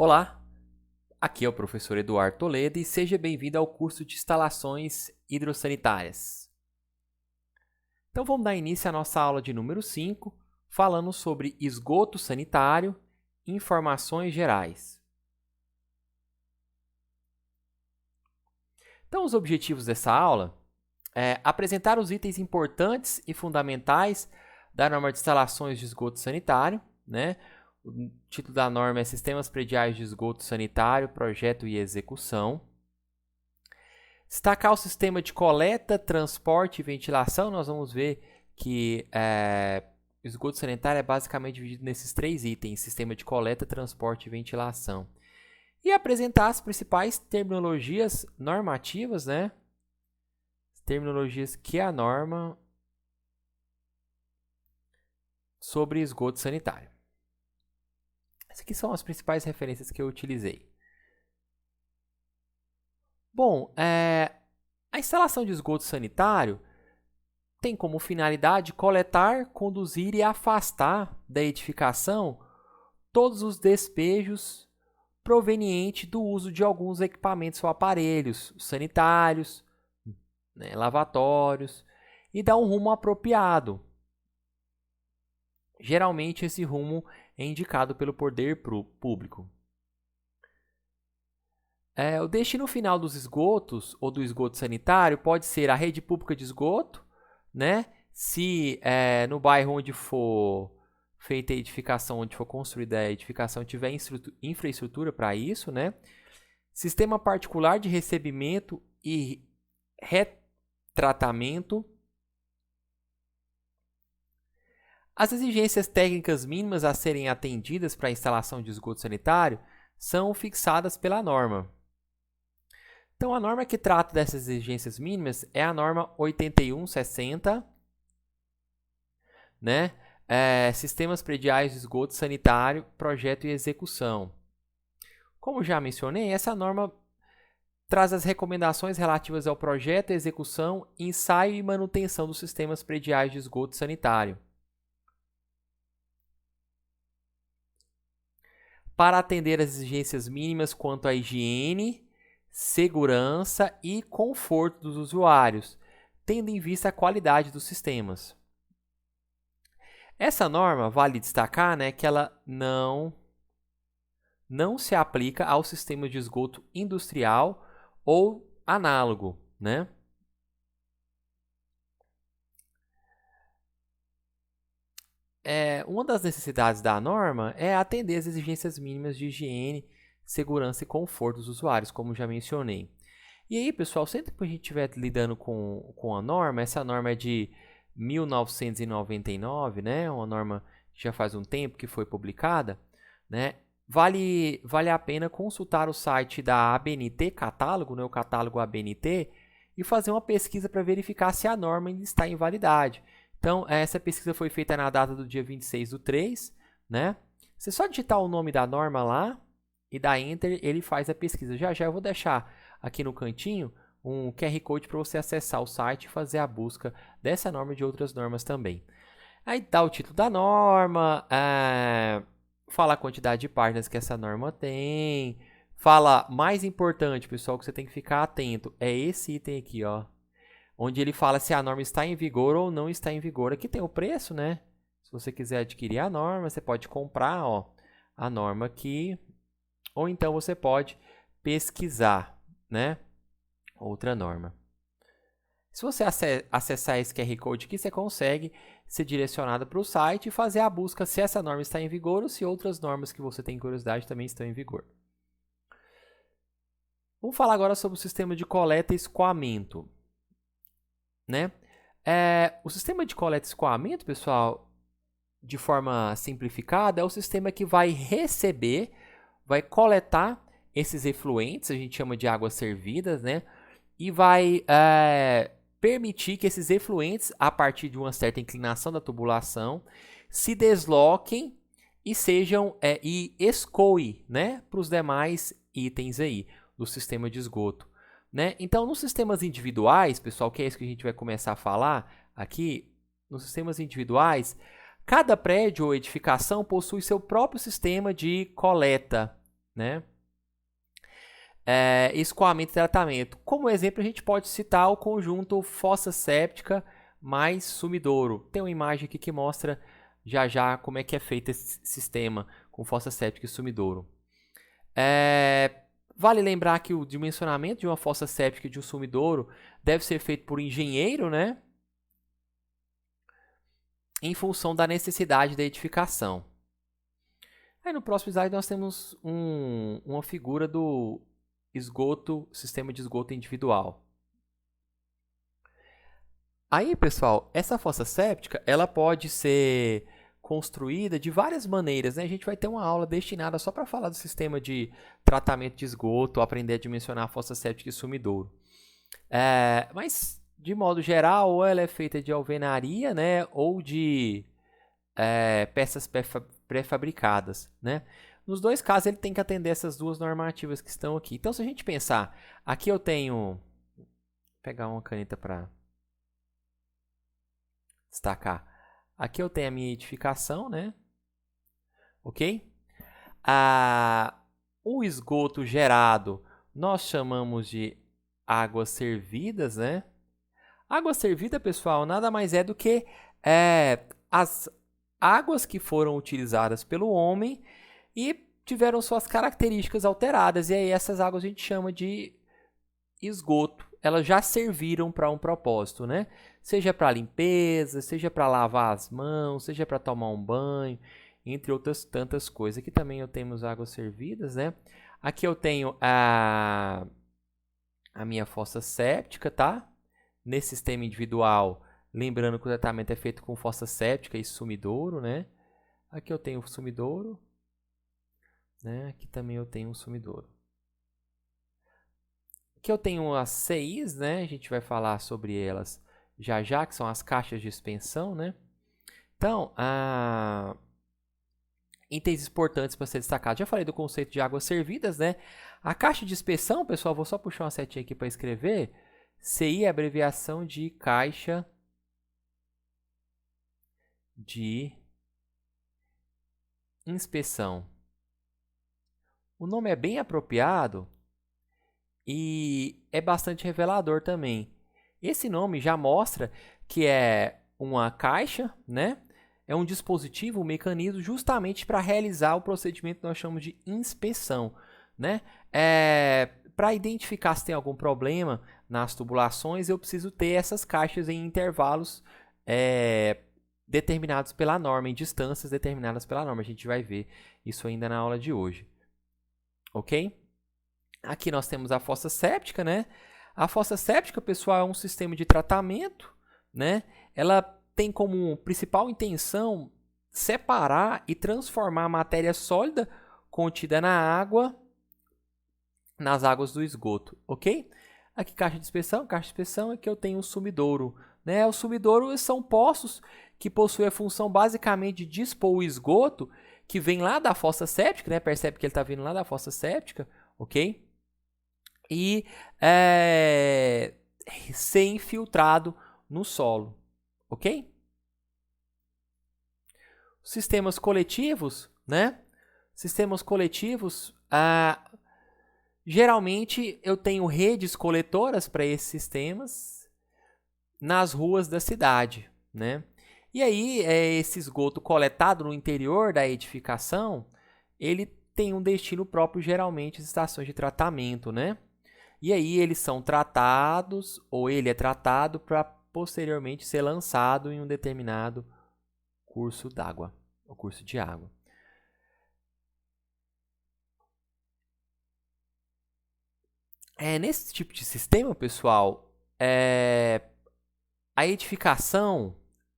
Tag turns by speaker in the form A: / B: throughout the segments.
A: Olá, aqui é o professor Eduardo Toledo e seja bem-vindo ao curso de Instalações Hidrossanitárias. Então vamos dar início à nossa aula de número 5, falando sobre esgoto sanitário e informações gerais. Então os objetivos dessa aula é apresentar os itens importantes e fundamentais da norma de instalações de esgoto sanitário, né? O título da norma é Sistemas Prediais de Esgoto Sanitário, Projeto e Execução. Destacar o sistema de coleta, transporte e ventilação. Nós vamos ver que o esgoto sanitário é basicamente dividido nesses três itens: sistema de coleta, transporte e ventilação. E apresentar as principais terminologias normativas, né? Terminologias que a norma sobre esgoto sanitário. Essas aqui são as principais referências que eu utilizei. Bom, a instalação de esgoto sanitário tem como finalidade coletar, conduzir e afastar da edificação todos os despejos provenientes do uso de alguns equipamentos ou aparelhos sanitários, né, lavatórios, e dar um rumo apropriado. Geralmente esse rumo é indicado pelo poder público. O destino final dos esgotos ou do esgoto sanitário pode ser a rede pública de esgoto, né? Se no bairro onde for feita a edificação, onde for construída a edificação, tiver infraestrutura para isso, né? Sistema particular de recebimento e retratamento. As exigências técnicas mínimas a serem atendidas para a instalação de esgoto sanitário são fixadas pela norma. Então, a norma que trata dessas exigências mínimas é a norma 8160, né? Sistemas prediais de esgoto sanitário, projeto e execução. Como já mencionei, essa norma traz as recomendações relativas ao projeto, execução, ensaio e manutenção dos sistemas prediais de esgoto sanitário, para atender às exigências mínimas quanto à higiene, segurança e conforto dos usuários, tendo em vista a qualidade dos sistemas. Essa norma, vale destacar, né, que ela não se aplica ao sistema de esgoto industrial ou análogo, né? Uma das necessidades da norma é atender às exigências mínimas de higiene, segurança e conforto dos usuários, como já mencionei. E aí, pessoal, sempre que a gente estiver lidando com a norma, essa norma é de 1999, né? Uma norma que já faz um tempo que foi publicada, né? Vale a pena consultar o site da ABNT Catálogo, né? O catálogo ABNT, e fazer uma pesquisa para verificar se a norma ainda está em validade. Então, essa pesquisa foi feita na data do dia 26/3, né? Você só digitar o nome da norma lá e dar Enter, ele faz a pesquisa. Já eu vou deixar aqui no cantinho um QR Code para você acessar o site e fazer a busca dessa norma e de outras normas também. Aí dá o título da norma, fala a quantidade de páginas que essa norma tem, fala, mais importante, pessoal, que você tem que ficar atento, é esse item aqui, ó, onde ele fala se a norma está em vigor ou não está em vigor. Aqui tem o preço, né? Se você quiser adquirir a norma, você pode comprar, ó, a norma aqui, ou então você pode pesquisar, né? Outra norma. Se você acessar esse QR Code aqui, você consegue ser direcionado para o site e fazer a busca se essa norma está em vigor ou se outras normas que você tem curiosidade também estão em vigor. Vamos falar agora sobre o sistema de coleta e escoamento, né? O sistema de coleta e escoamento, pessoal, de forma simplificada, é o sistema que vai receber, vai coletar esses efluentes, a gente chama de águas servidas, né? E vai permitir que esses efluentes, a partir de uma certa inclinação da tubulação, se desloquem e sejam e escoem, né, para os demais itens aí do sistema de esgoto, né? Então, nos sistemas individuais, pessoal, que é isso que a gente vai começar a falar aqui, nos sistemas individuais, cada prédio ou edificação possui seu próprio sistema de coleta né? Escoamento e tratamento. Como exemplo, a gente pode citar o conjunto fossa séptica mais sumidouro. Tem uma imagem aqui que mostra já como é que é feito esse sistema com fossa séptica e sumidouro. Vale lembrar que o dimensionamento de uma fossa séptica e de um sumidouro deve ser feito por engenheiro, né? Em função da necessidade da edificação. Aí no próximo slide nós temos uma figura do sistema de esgoto individual. Aí, pessoal, essa fossa séptica, ela pode ser construída de várias maneiras, né? A gente vai ter uma aula destinada só para falar do sistema de tratamento de esgoto, aprender a dimensionar a fossa séptica e sumidouro. Mas, de modo geral, ou ela é feita de alvenaria, né? Ou de peças pré-fabricadas, né? Nos dois casos, ele tem que atender essas duas normativas que estão aqui. Então, se a gente pensar, aqui eu tenho... Vou pegar uma caneta para destacar. Aqui eu tenho a minha edificação, né? Ok? O esgoto gerado, nós chamamos de águas servidas, né? Água servida, pessoal, nada mais é do que as águas que foram utilizadas pelo homem e tiveram suas características alteradas. E aí essas águas a gente chama de esgoto. Elas já serviram para um propósito, né? Seja para limpeza, seja para lavar as mãos, seja para tomar um banho, entre outras tantas coisas. Aqui também eu tenho águas servidas, né? Aqui eu tenho a minha fossa séptica, tá? Nesse sistema individual, lembrando que o tratamento é feito com fossa séptica e sumidouro, né? Aqui eu tenho o sumidouro, né? Aqui também eu tenho um sumidouro. Aqui eu tenho as CIs, né? A gente vai falar sobre elas já, que são as caixas de expensão, né? Então, itens importantes para ser destacados. Já falei do conceito de águas servidas, né? A caixa de expensão, pessoal, vou só puxar uma setinha aqui para escrever. CI é a abreviação de caixa de inspeção. O nome é bem apropriado e é bastante revelador também. Esse nome já mostra que é uma caixa, né? É um dispositivo, um mecanismo justamente para realizar o procedimento que nós chamamos de inspeção, né? Para identificar se tem algum problema nas tubulações, eu preciso ter essas caixas em intervalos determinados pela norma, em distâncias determinadas pela norma. A gente vai ver isso ainda na aula de hoje. Ok? Aqui nós temos a fossa séptica, né? A fossa séptica, pessoal, é um sistema de tratamento, né? Ela tem como principal intenção separar e transformar a matéria sólida contida na água, nas águas do esgoto, ok? Aqui caixa de inspeção, aqui eu tenho o sumidouro, né? Os sumidouros são poços que possuem a função basicamente de dispor o esgoto que vem lá da fossa séptica, né? Percebe que ele está vindo lá da fossa séptica, ok? E ser infiltrado no solo, ok? Sistemas coletivos, né? Sistemas coletivos, geralmente eu tenho redes coletoras para esses sistemas nas ruas da cidade, né? E aí, esse esgoto coletado no interior da edificação, ele tem um destino próprio, geralmente, as estações de tratamento, né? E aí eles são tratados, ou ele é tratado para posteriormente ser lançado em um determinado curso d'água, ou curso de água. Nesse tipo de sistema, pessoal, a edificação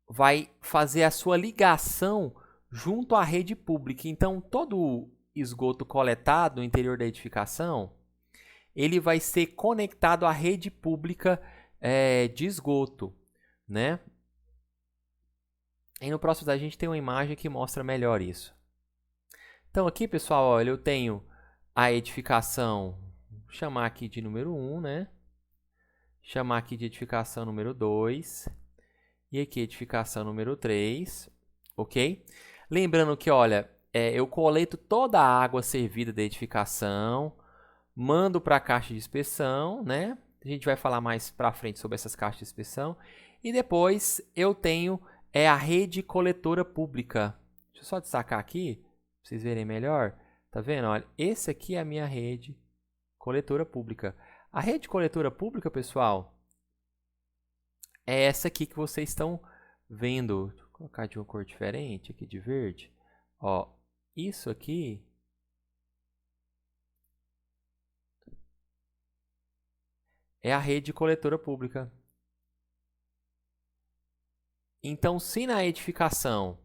A: vai fazer a sua ligação junto à rede pública. Então, todo o esgoto coletado no interior da edificação, ele vai ser conectado à rede pública de esgoto, né? E no próximo slide a gente tem uma imagem que mostra melhor isso. Então aqui, pessoal, olha, eu tenho a edificação, vou chamar aqui de número 1, né? Chamar aqui de edificação número 2. E aqui edificação número 3, ok? Lembrando que, olha, eu coleto toda a água servida da edificação, mando para a caixa de inspeção, né? A gente vai falar mais para frente sobre essas caixas de inspeção. E depois eu tenho a rede coletora pública. Deixa eu só destacar aqui, para vocês verem melhor. Tá vendo? Olha, esse aqui é a minha rede coletora pública. A rede coletora pública, pessoal, é essa aqui que vocês estão vendo. Vou colocar de uma cor diferente aqui, de verde. Ó, isso aqui é a rede coletora pública. Então, se na edificação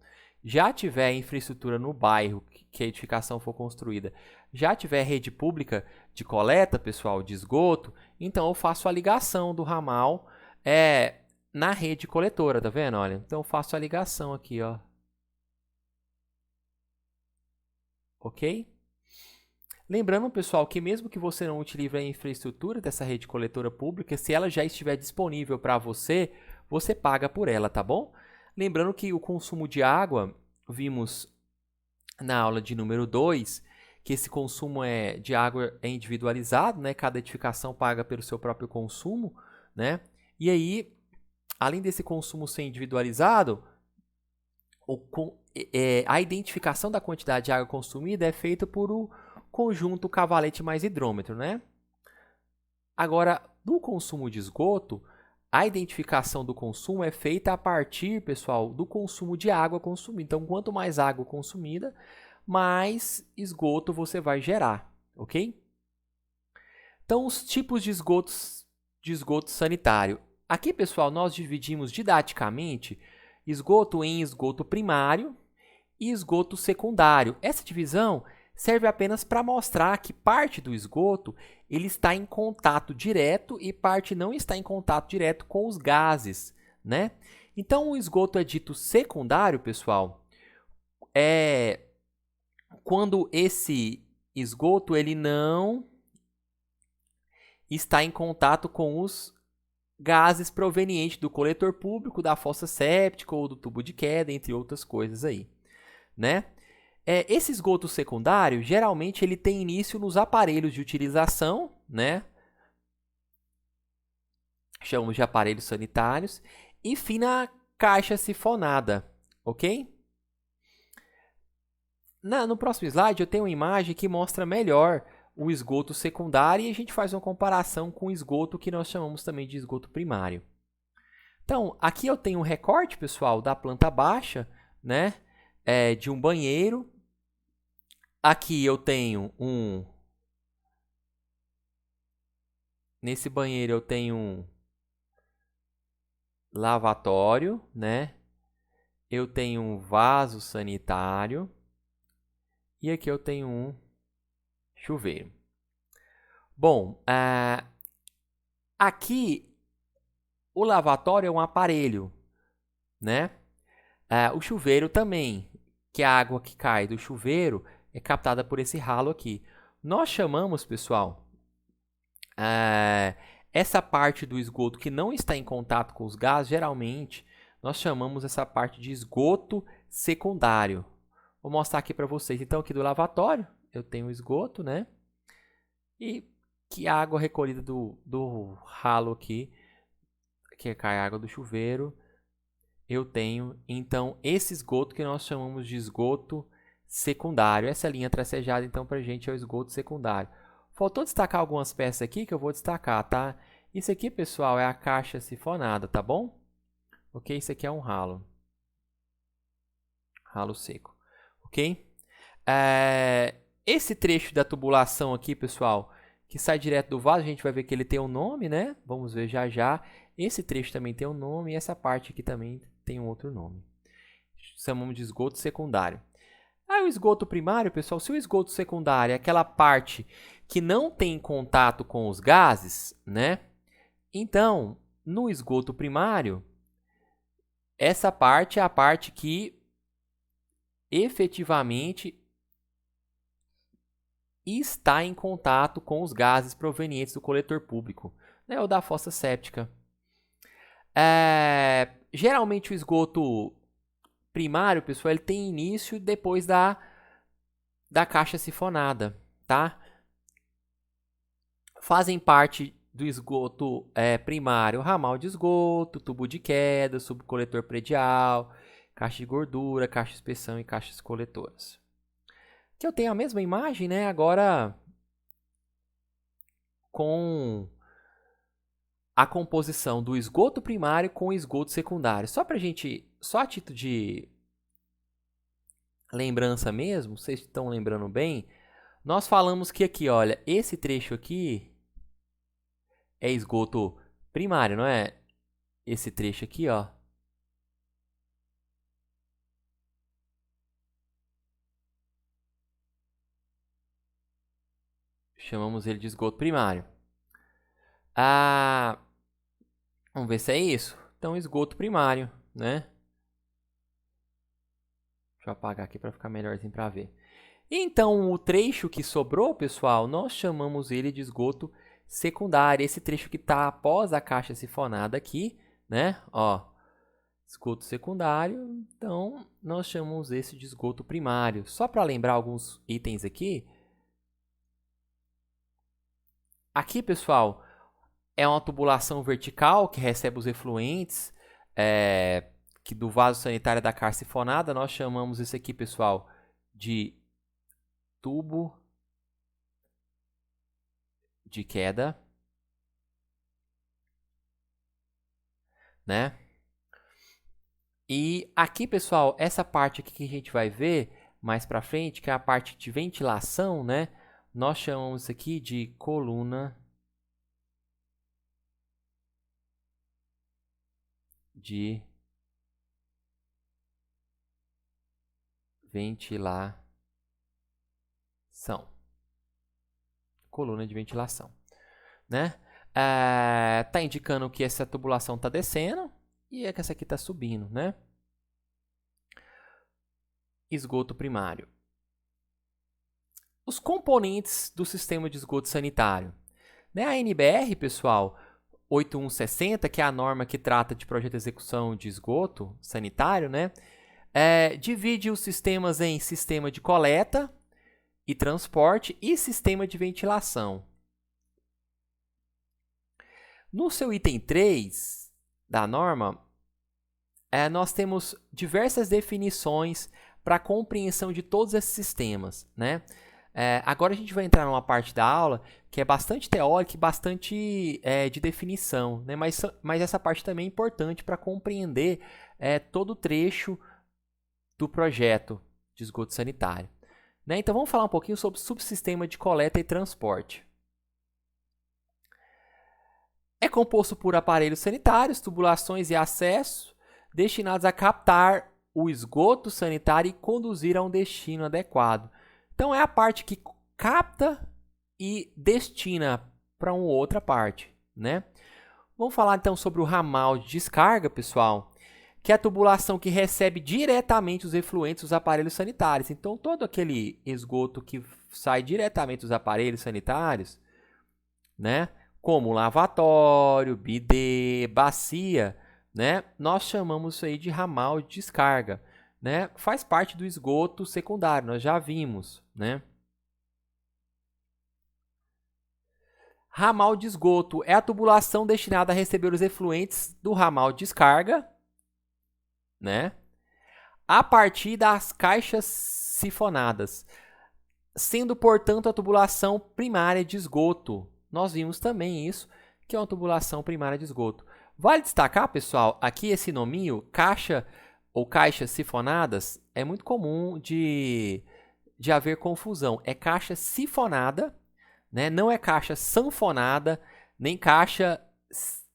A: já tiver infraestrutura no bairro que a edificação for construída, já tiver rede pública de coleta, pessoal, de esgoto, então eu faço a ligação do ramal na rede coletora, tá vendo? Olha, então eu faço a ligação aqui, ó. Ok? Lembrando, pessoal, que mesmo que você não utilize a infraestrutura dessa rede coletora pública, se ela já estiver disponível para você, você paga por ela, tá bom? Lembrando que o consumo de água, vimos na aula de número 2, que esse consumo de água é individualizado, né? Cada edificação paga pelo seu próprio consumo, né? E aí, além desse consumo ser individualizado, a identificação da quantidade de água consumida é feita por o conjunto cavalete mais hidrômetro, né? Agora, do consumo de esgoto, a identificação do consumo é feita a partir, pessoal, do consumo de água consumida. Então, quanto mais água consumida, mais esgoto você vai gerar, ok? Então, os tipos de esgoto sanitário. Aqui, pessoal, nós dividimos didaticamente esgoto em esgoto primário e esgoto secundário. Essa divisão serve apenas para mostrar que parte do esgoto ele está em contato direto e parte não está em contato direto com os gases, né? Então, o esgoto é dito secundário, pessoal, quando esse esgoto ele não está em contato com os gases provenientes do coletor público, da fossa séptica ou do tubo de queda, entre outras coisas aí, né? Esse esgoto secundário, geralmente, ele tem início nos aparelhos de utilização, né? Chamamos de aparelhos sanitários. E fim na caixa sifonada, ok? No próximo slide, eu tenho uma imagem que mostra melhor o esgoto secundário e a gente faz uma comparação com o esgoto que nós chamamos também de esgoto primário. Então, aqui eu tenho um recorte, pessoal, da planta baixa, né? De um banheiro. Aqui eu tenho nesse banheiro eu tenho um lavatório, né? Eu tenho um vaso sanitário e aqui eu tenho um chuveiro. Bom, aqui o lavatório é um aparelho, né? O chuveiro também, que a água que cai do chuveiro é captada por esse ralo aqui. Nós chamamos, pessoal, essa parte do esgoto que não está em contato com os gases, geralmente, nós chamamos essa parte de esgoto secundário. Vou mostrar aqui para vocês. Então, aqui do lavatório, eu tenho o esgoto, né? E que a água recolhida do ralo aqui, que cai a água do chuveiro, eu tenho, então, esse esgoto que nós chamamos de esgoto secundário. Essa linha tracejada, então, para a gente é o esgoto secundário. Faltou destacar algumas peças aqui que eu vou destacar, tá? Isso aqui, pessoal, é a caixa sifonada, tá bom? Ok? Isso aqui é um ralo. Ralo seco. Ok? Esse trecho da tubulação aqui, pessoal, que sai direto do vaso, a gente vai ver que ele tem um nome, né? Vamos ver já já. Esse trecho também tem um nome e essa parte aqui também tem um outro nome. Chamamos de esgoto secundário. O esgoto primário, pessoal, se o esgoto secundário é aquela parte que não tem contato com os gases, né? Então, no esgoto primário, essa parte é a parte que efetivamente está em contato com os gases provenientes do coletor público, né, ou da fossa séptica. Geralmente o esgoto primário, pessoal, ele tem início depois da da caixa sifonada, tá? Fazem parte do esgoto primário, ramal de esgoto, tubo de queda, subcoletor predial, caixa de gordura, caixa de inspeção e caixas coletoras. Aqui eu tenho a mesma imagem, né? Agora com a composição do esgoto primário com o esgoto secundário. Só a título de lembrança mesmo, vocês estão lembrando bem, nós falamos que aqui, olha, esse trecho aqui é esgoto primário, não é? Esse trecho aqui, ó. Chamamos ele de esgoto primário. Vamos ver se é isso. Então, esgoto primário, né? Deixa eu apagar aqui para ficar melhorzinho para ver. Então, o trecho que sobrou, pessoal, nós chamamos ele de esgoto secundário. Esse trecho que está após a caixa sifonada aqui, né? Ó, esgoto secundário. Então, nós chamamos esse de esgoto primário. Só para lembrar alguns itens aqui. Aqui, pessoal, é uma tubulação vertical que recebe os efluentes que do vaso sanitário da caixa sifonada. Nós chamamos isso aqui, pessoal, de tubo de queda, né? E aqui, pessoal, essa parte aqui que a gente vai ver mais para frente, que é a parte de ventilação, né? Nós chamamos isso aqui de coluna de ventilação. Coluna de ventilação, né? Tá indicando que essa tubulação está descendo e é que essa aqui está subindo, né? Esgoto primário. Os componentes do sistema de esgoto sanitário. Né? A NBR, pessoal, 8160, que é a norma que trata de projeto de execução de esgoto sanitário, né? Divide os sistemas em sistema de coleta e transporte e sistema de ventilação. No seu item 3 da norma, nós temos diversas definições para a compreensão de todos esses sistemas, né? Agora a gente vai entrar numa parte da aula que é bastante teórica e bastante de definição, né? Mas essa parte também é importante para compreender todo o trecho do projeto de esgoto sanitário, né? Então vamos falar um pouquinho sobre o subsistema de coleta e transporte. É composto por aparelhos sanitários, tubulações e acesso destinados a captar o esgoto sanitário e conduzir a um destino adequado. Então, é a parte que capta e destina para uma outra parte, né? Vamos falar, então, sobre o ramal de descarga, pessoal, que é a tubulação que recebe diretamente os efluentes dos aparelhos sanitários. Então, todo aquele esgoto que sai diretamente dos aparelhos sanitários, né? Como lavatório, bidê, bacia, né? Nós chamamos isso aí de ramal de descarga, né? Faz parte do esgoto secundário, nós já vimos, né? Ramal de esgoto é a tubulação destinada a receber os efluentes do ramal de descarga, né? A partir das caixas sifonadas, sendo, portanto, a tubulação primária de esgoto. Nós vimos também isso, que é uma tubulação primária de esgoto. Vale destacar, pessoal, aqui esse nominho, caixa ou caixas sifonadas, é muito comum de haver confusão. É caixa sifonada, né? Não é caixa sanfonada, nem caixa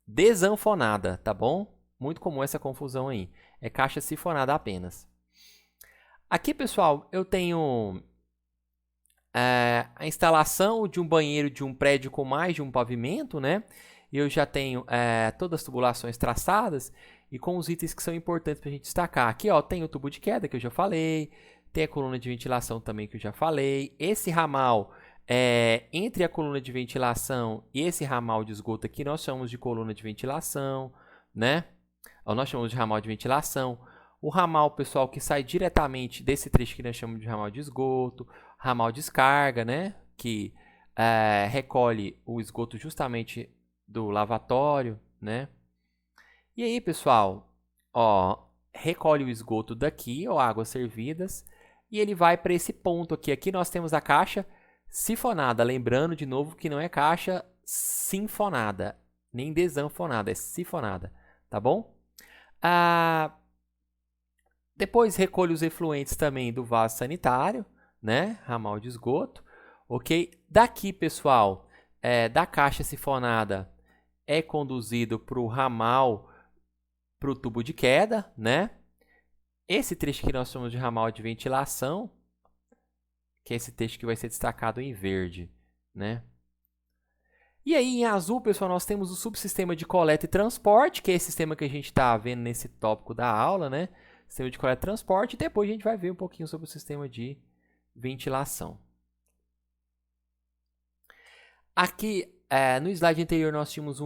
A: desanfonada, tá bom? Muito comum essa confusão aí. É caixa sifonada apenas. Aqui, pessoal, eu tenho a instalação de um banheiro de um prédio com mais de um pavimento, né? Eu já tenho todas as tubulações traçadas e com os itens que são importantes para a gente destacar. Aqui, ó, tem o tubo de queda que eu já falei, tem a coluna de ventilação também que eu já falei. Esse ramal, entre a coluna de ventilação e esse ramal de esgoto aqui, nós chamamos de coluna de ventilação, né? Nós chamamos de ramal de ventilação. O ramal, pessoal, que sai diretamente desse trecho que nós chamamos de ramal de esgoto. ramal descarga, né? Que recolhe o esgoto justamente do lavatório, né? E aí, pessoal, ó, recolhe o esgoto daqui, ó, águas servidas, e ele vai para esse ponto aqui. Aqui nós temos a caixa sifonada. Lembrando de novo que não é caixa sinfonada, nem desanfonada, é sifonada, tá bom? Depois recolhe os efluentes também do vaso sanitário, né? Ramal de esgoto, ok? Daqui, pessoal, da caixa sifonada é conduzido para o ramal, para o tubo de queda, né? Esse trecho que nós chamamos de ramal de ventilação, que é esse trecho que vai ser destacado em verde, né? E aí, em azul, pessoal, nós temos o subsistema de coleta e transporte, que é esse sistema que a gente está vendo nesse tópico da aula, né? Sistema de coleta e transporte. E depois a gente vai ver um pouquinho sobre o sistema de ventilação. Aqui, no slide anterior, nós tínhamos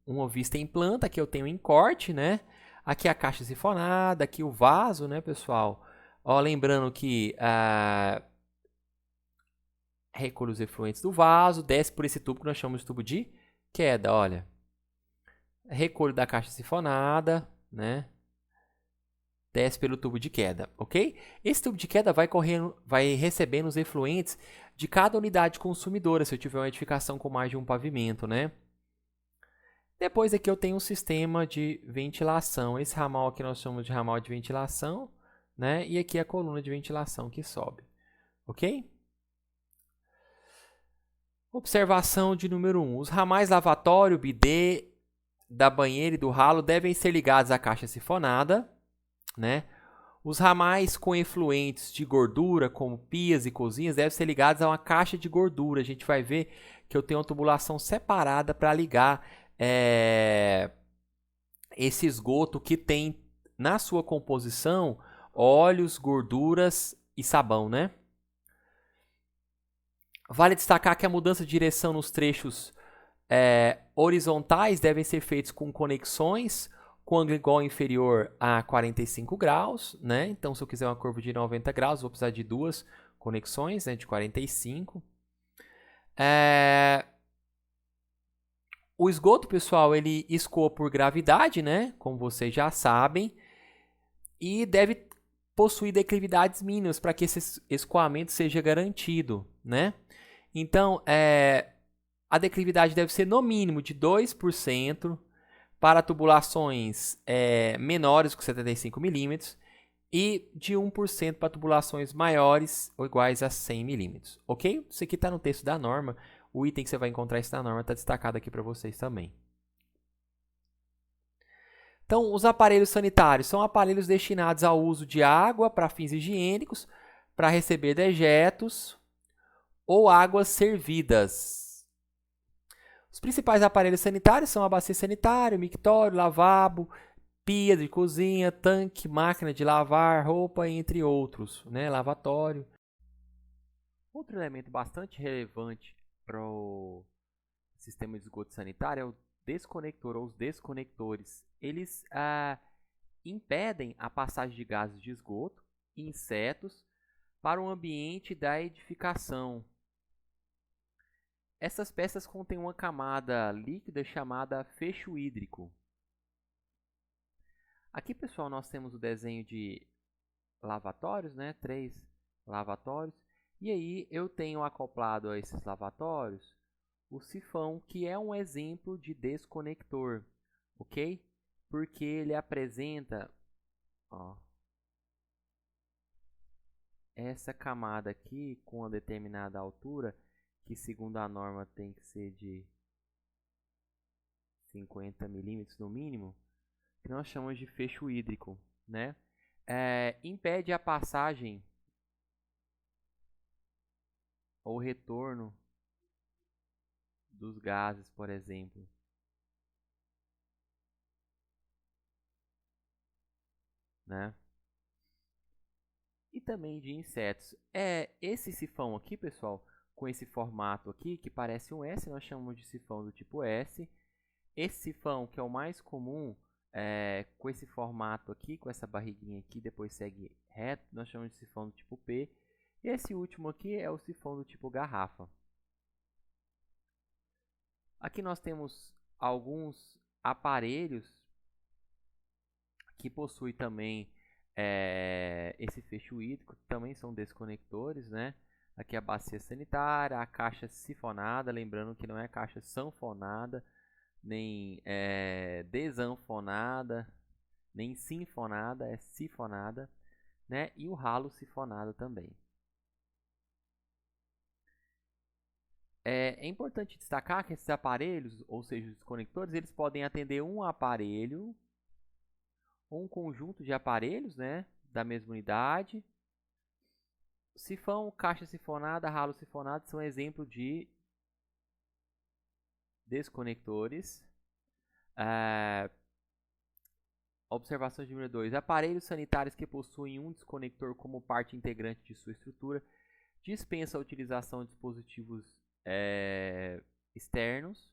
A: uma vista em planta, que eu tenho em corte, né? Aqui a caixa sifonada, aqui o vaso, né, pessoal? Ó, lembrando que recolhe os efluentes do vaso, desce por esse tubo que nós chamamos de tubo de queda, olha. Recolho da caixa sifonada, né? Desce pelo tubo de queda, ok? Esse tubo de queda vai recebendo os efluentes de cada unidade consumidora, se eu tiver uma edificação com mais de um pavimento, né? Depois aqui eu tenho um sistema de ventilação. Esse ramal aqui nós chamamos de ramal de ventilação, né? E aqui a coluna de ventilação que sobe, ok? Observação de número 1. Os ramais lavatório, bidê, da banheira e do ralo devem ser ligados à caixa sifonada, né? Os ramais com efluentes de gordura, como pias e cozinhas, devem ser ligados a uma caixa de gordura. A gente vai ver que eu tenho uma tubulação separada para ligar esse esgoto que tem na sua composição óleos, gorduras e sabão, né? Vale destacar que a mudança de direção nos trechos horizontais devem ser feitos com conexões com ângulo igual inferior a 45 graus, né? Então, se eu quiser uma curva de 90 graus, vou precisar de duas conexões, né, de 45. O esgoto, pessoal, ele escoa por gravidade, né? Como vocês já sabem, e deve possuir declividades mínimas para que esse escoamento seja garantido, né? Então, a declividade deve ser no mínimo de 2% para tubulações menores que 75 milímetros e de 1% para tubulações maiores ou iguais a 100 milímetros, ok? Isso aqui está no texto da norma, o item que você vai encontrar isso na norma está destacado aqui para vocês também. Então, os aparelhos sanitários são aparelhos destinados ao uso de água para fins higiênicos, para receber dejetos ou águas servidas. Os principais aparelhos sanitários são a bacia sanitária, o mictório, lavabo, pia de cozinha, tanque, máquina de lavar roupa, entre outros, né? Lavatório. Outro elemento bastante relevante para o sistema de esgoto sanitário é o desconector ou os desconectores. Eles impedem a passagem de gases de esgoto e insetos para o ambiente da edificação. Essas peças contêm uma camada líquida chamada fecho hídrico. Aqui, pessoal, nós temos o desenho de lavatórios, né? 3 lavatórios. E aí eu tenho acoplado a esses lavatórios o sifão, que é um exemplo de desconector, ok? Porque ele apresenta essa camada aqui com uma determinada altura, que segundo a norma tem que ser de 50 milímetros no mínimo, que nós chamamos de fecho hídrico, né? Impede a passagem ou retorno dos gases, por exemplo. Né? E também de insetos. Esse sifão aqui, pessoal, com esse formato aqui, que parece um S, nós chamamos de sifão do tipo S. Esse sifão, que é o mais comum, com esse formato aqui, com essa barriguinha aqui, depois segue reto, nós chamamos de sifão do tipo P. E esse último aqui é o sifão do tipo garrafa. Aqui nós temos alguns aparelhos que possuem também esse fecho hídrico, também são desconectores, né? Aqui a bacia sanitária, a caixa sifonada, lembrando que não é caixa sanfonada, nem desanfonada, nem sinfonada, é sifonada, né? E o ralo sifonado também. É importante destacar que esses aparelhos, ou seja, os conectores, eles podem atender um aparelho ou um conjunto de aparelhos, né, da mesma unidade. Sifão, caixa sifonada, ralo sifonado são exemplos de desconectores. Observação de número 2. Aparelhos sanitários que possuem um desconector como parte integrante de sua estrutura dispensa a utilização de dispositivos externos.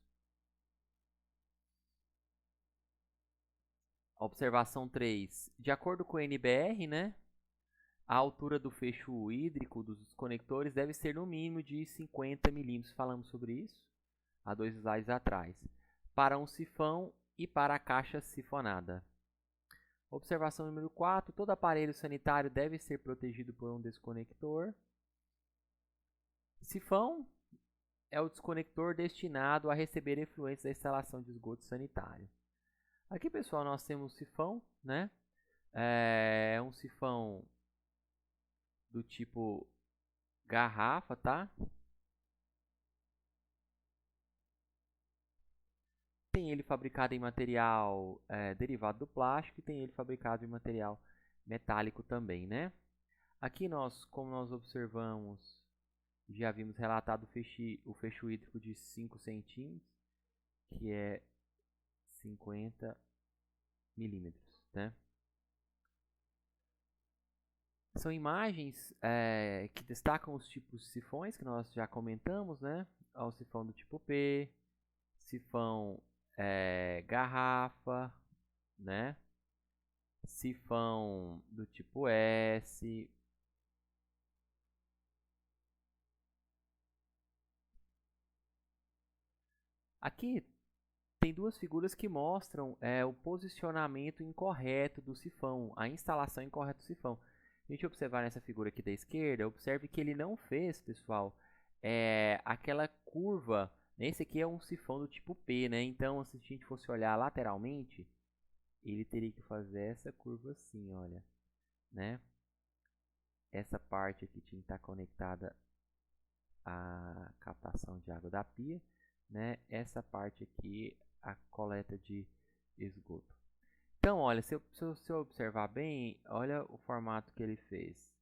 A: Observação 3. De acordo com o NBR, né, a altura do fecho hídrico dos desconectores deve ser no mínimo de 50 milímetros. Falamos sobre isso há 2 slides atrás. Para um sifão e para a caixa sifonada. Observação número 4. Todo aparelho sanitário deve ser protegido por um desconector. Sifão é o desconector destinado a receber efluentes da instalação de esgoto sanitário. Aqui, pessoal, nós temos o sifão, né? É um sifão do tipo garrafa, tá? Tem ele fabricado em material derivado do plástico e tem ele fabricado em material metálico também, né? Aqui como nós observamos, já vimos relatado o fecho hídrico de 5 centímetros, que é 50 milímetros, né? São imagens que destacam os tipos de sifões que nós já comentamos, né? O sifão do tipo P, sifão garrafa, né? Sifão do tipo S. Aqui tem duas figuras que mostram o posicionamento incorreto do sifão, a instalação incorreta do sifão. A gente observar nessa figura aqui da esquerda, observe que ele não fez, pessoal, aquela curva. Esse aqui é um sifão do tipo P, né? Então, se a gente fosse olhar lateralmente, ele teria que fazer essa curva assim, olha, né? Essa parte aqui tinha que estar conectada à captação de água da pia, né? Essa parte aqui, a coleta de esgoto. Então, olha, se eu observar bem, olha o formato que ele fez.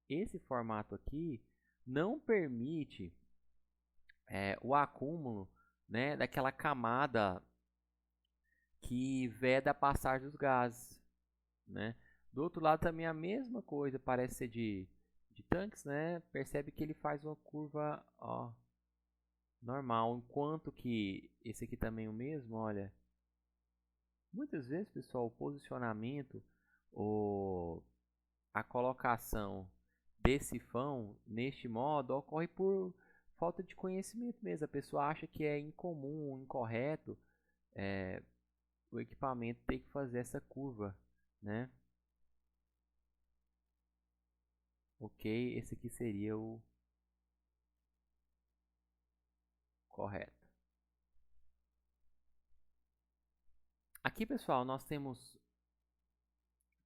A: Esse formato aqui não permite o acúmulo, né, daquela camada que veda a passagem dos gases, né? Do outro lado também a mesma coisa, parece ser de tanques, né? Percebe que ele faz uma curva normal, enquanto que esse aqui também é o mesmo, olha. Muitas vezes, pessoal, o posicionamento ou a colocação desse sifão neste modo ocorre por falta de conhecimento mesmo. A pessoa acha que é incomum, incorreto, o equipamento ter que fazer essa curva, né? Ok, esse aqui seria o correto. Aqui, pessoal, nós temos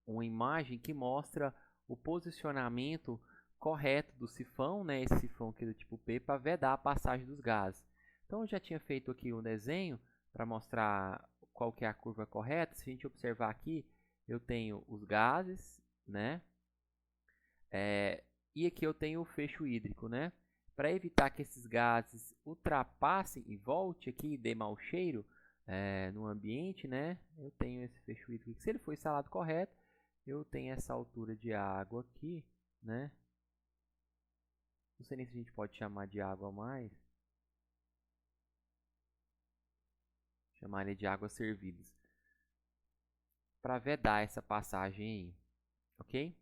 A: uma imagem que mostra o posicionamento correto do sifão, né? Esse sifão aqui do tipo P, para vedar a passagem dos gases. Então, eu já tinha feito aqui um desenho para mostrar qual que é a curva correta. Se a gente observar aqui, eu tenho os gases, né? E aqui eu tenho o fecho hídrico, né? Para evitar que esses gases ultrapassem e volte aqui e dê mau cheiro no ambiente, né? Eu tenho esse fecho hídrico. Se ele for instalado correto, eu tenho essa altura de água aqui, né? Não sei nem se a gente pode chamar de água a mais. Chamar ele de águas servidas. Para vedar essa passagem aí, ok?